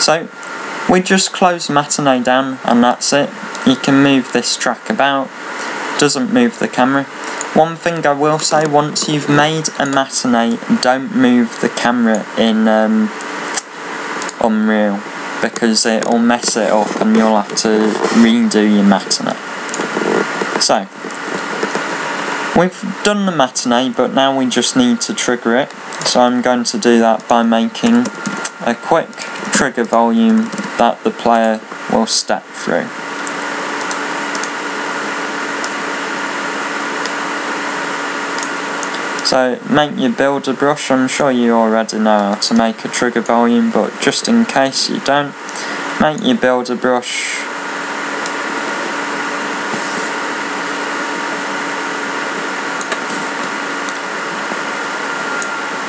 So we just close matinee down and that's it. You can move this track about, doesn't move the camera. One thing I will say, once you've made a matinee, don't move the camera in Unreal, because it'll mess it up and you'll have to redo your matinee. So we've done the matinee, but now we just need to trigger it. So I'm going to do that by making a quick trigger volume that the player will step through. So make your builder brush. I'm sure you already know how to make a trigger volume, but just in case you don't, make your builder brush.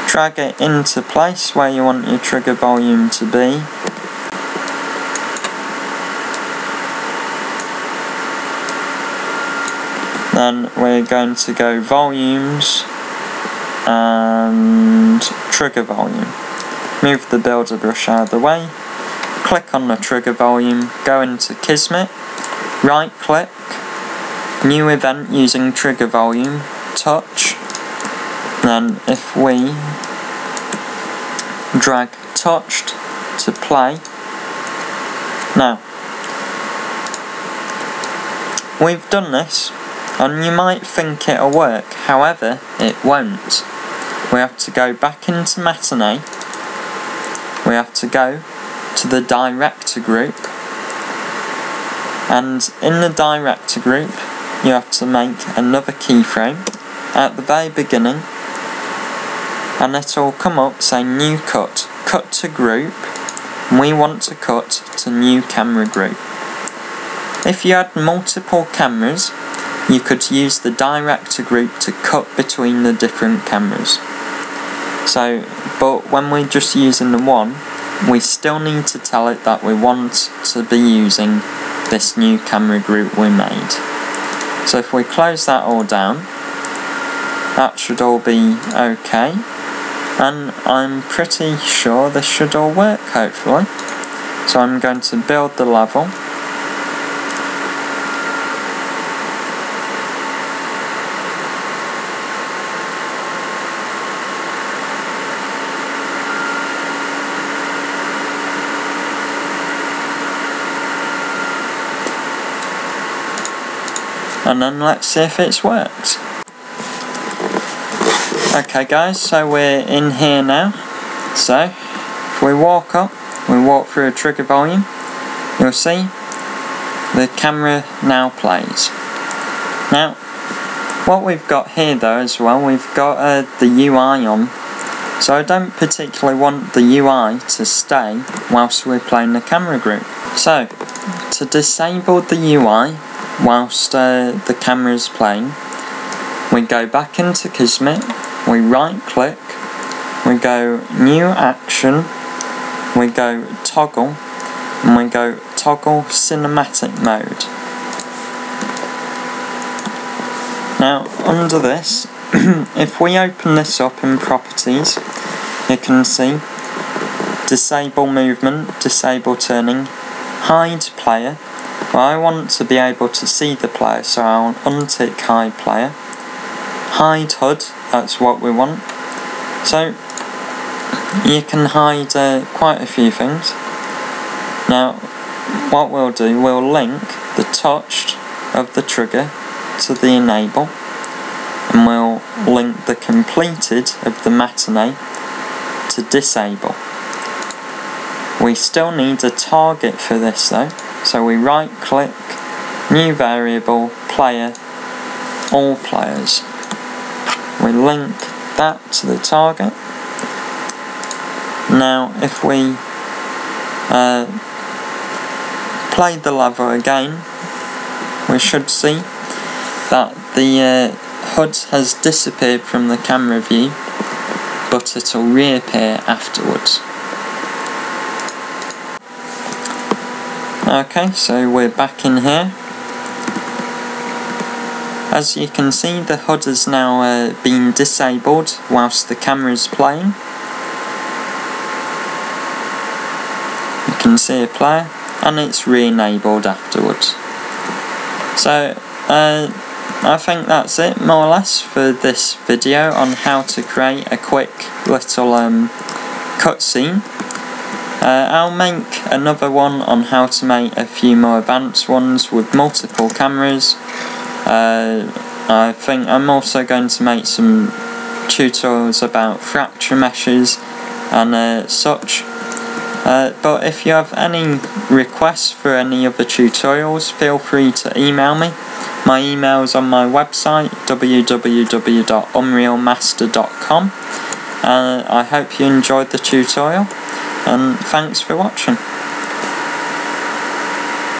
Drag it into place where you want your trigger volume to be. Then we're going to go volumes and trigger volume. Move the builder brush out of the way. Click on the trigger volume, go into Kismet, right click, new event using trigger volume, touch. Then if we drag touched to play. Now, we've done this, and you might think it'll work, however, it won't. We have to go back into matinee, we have to go to the director group, and in the director group, you have to make another keyframe at the very beginning, and it'll come up saying new cut, cut to group, and we want to cut to new camera group. If you had multiple cameras, you could use the director group to cut between the different cameras. So, but when we're just using the one, we still need to tell it that we want to be using this new camera group we made. So if we close that all down, that should all be okay. And I'm pretty sure this should all work, hopefully. So I'm going to build the level. And then let's see if it's worked. Okay guys, so we're in here now. So, if we walk up, we walk through a trigger volume, you'll see the camera now plays. Now, what we've got here though as well, we've got the UI on. So I don't particularly want the UI to stay whilst we're playing the camera group. So, to disable the UI whilst the camera is playing, we go back into Kismet, we right click, we go new action, we go toggle, and we go toggle cinematic mode. Now under this, if we open this up in properties, you can see disable movement, disable turning, hide player. Well, I want to be able to see the player, so I'll untick hide player. Hide HUD, that's what we want. So, you can hide quite a few things. Now, what we'll do, we'll link the touched of the trigger to the enable, and we'll link the completed of the matinee to disable. We still need a target for this though, so we right click, new variable, player, all players. We link that to the target. Now if we play the level again, we should see that the HUD has disappeared from the camera view, but it'll reappear afterwards. Okay, so we're back in here. As you can see, the HUD has now been disabled whilst the camera is playing. You can see a player, and it's re-enabled afterwards. So I think that's it more or less for this video on how to create a quick little cutscene. I'll make another one on how to make a few more advanced ones with multiple cameras. I think I'm also going to make some tutorials about fracture meshes and such. But if you have any requests for any other tutorials, feel free to email me. My email is on my website, www.unrealmaster.com. I hope you enjoyed the tutorial, and thanks for watching.